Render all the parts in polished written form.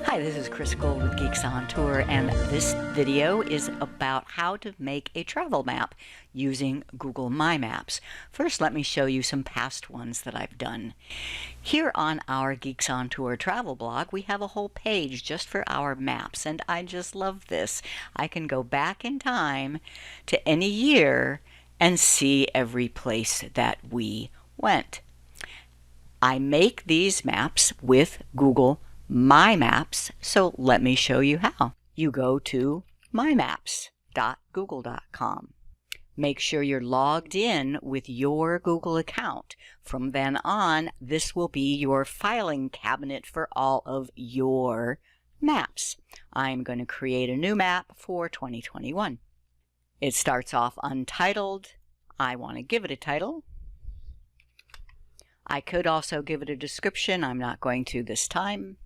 Hi, this is Guld with Geeks On Tour, and this video is about how to make a travel map using Google MyMaps. First, let me show you some past ones that I've done. Here on our Geeks On Tour travel blog, we have a whole page just for our maps, and I just love this. I can go back in time to any year and see every place that we went. I make these maps with Google MyMaps, so let me show you how. You go to mymaps.google.com. Make sure you're logged in with your Google account. From then on, this will be your filing cabinet for all of your maps. I'm going to create a new map for 2021. It starts off untitled. I want to give it a title. I could also give it a description. I'm not going to this time.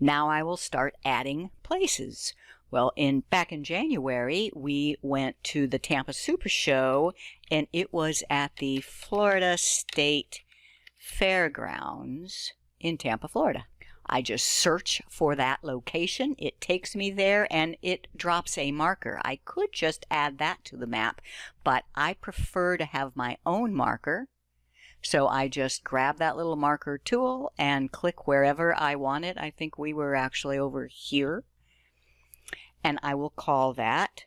Now I will start adding places. Well, back in January, we went to the Tampa Super Show, and it was at the Florida State Fairgrounds in Tampa, Florida. I just search for that location. It takes me there, and it drops a marker. I could just add that to the map, but I prefer to have my own marker. So I just grab that little marker tool and click wherever I want it. I think we were actually over here. And I will call that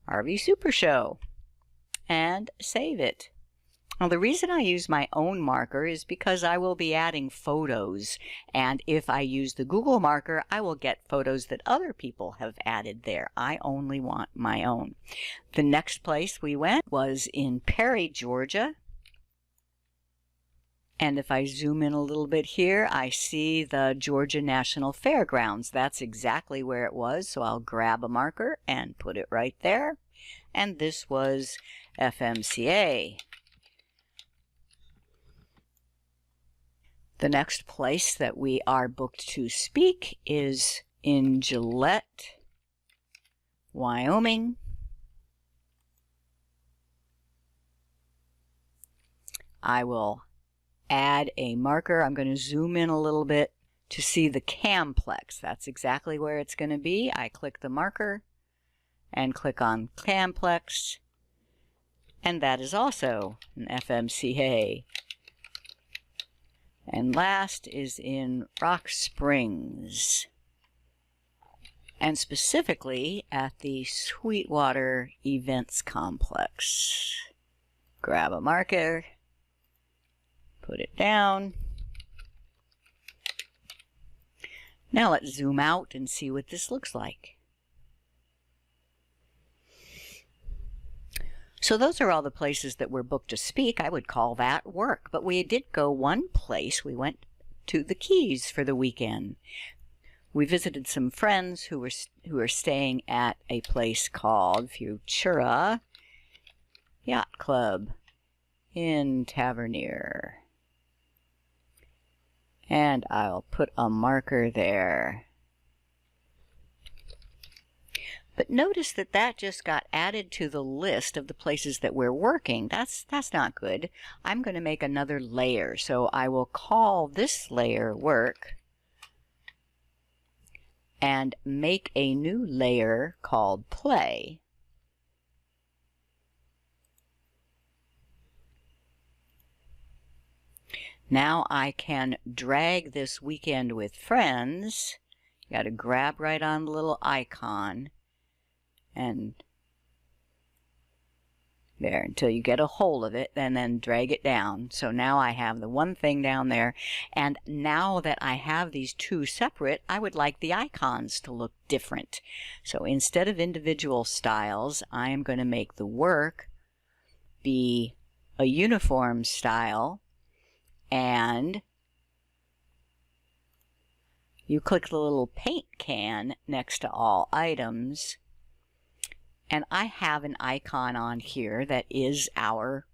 RV Super Show and save it. Now, the reason I use my own marker is because I will be adding photos. And if I use the Google marker, I will get photos that other people have added there. I only want my own. The next place we went was in Perry, Georgia. And if I zoom in a little bit here, I see the Georgia National Fairgrounds. That's exactly where it was, so I'll grab a marker and put it right there. And this was FMCA. The next place that we are booked to speak is in Gillette, Wyoming. I will add a marker. I'm going to zoom in a little bit to see the Camplex. That's exactly where it's going to be. I click the marker and click on Camplex, and that is also an FMCA. And last is in Rock Springs, and specifically at the Sweetwater Events Complex. Grab a marker, put it down. Now let's zoom out and see what this looks like. So those are all the places that we're booked to speak. I would call that work. But we did go one place. We went to the Keys for the weekend. We visited some friends who were staying at a place called Futura Yacht Club in Tavernier. And I'll put a marker there. But notice that that just got added to the list of the places that we're working. That's not good. I'm going to make another layer. So I will call this layer work and make a new layer called play. Now I can drag this weekend with friends. You got to grab right on the little icon and there until you get a hold of it, and then drag it down. So now I have the one thing down there, and now that I have these two separate, I would like the icons to look different. So instead of individual styles, I am going to make the work be a uniform style. And you click the little paint can next to all items, and I have an icon on here that is our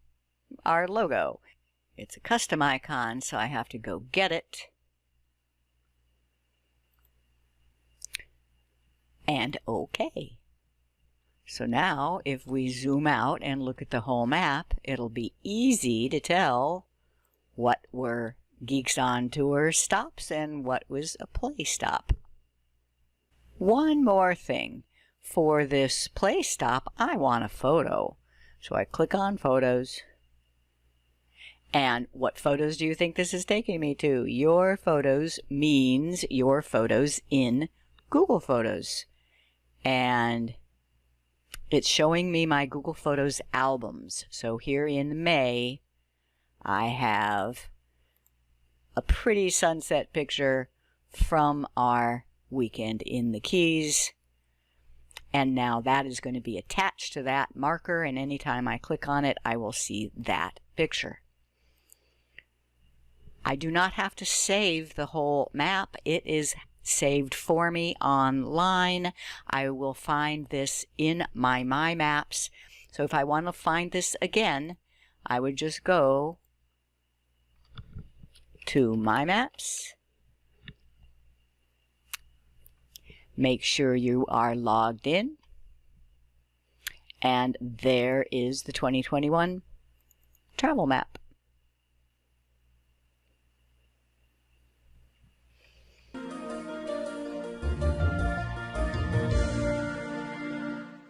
logo. It's a custom icon, so I have to go get it. And OK. So now if we zoom out and look at the whole map, it'll be easy to tell what we're Geeks on Tour stops and what was a play stop. One more thing. For this play stop, I want a photo. So I click on Photos. And what photos do you think this is taking me to? Your Photos means your photos in Google Photos. And it's showing me my Google Photos albums. So here in May, I have a pretty sunset picture from our weekend in the Keys. And now that is going to be attached to that marker, and anytime I click on it, I will see that picture. I do not have to save the whole map. It is saved for me online. I will find this in my MyMaps. So if I want to find this again, I would just go to MyMaps. Make sure you are logged in. And there is the 2021 travel map.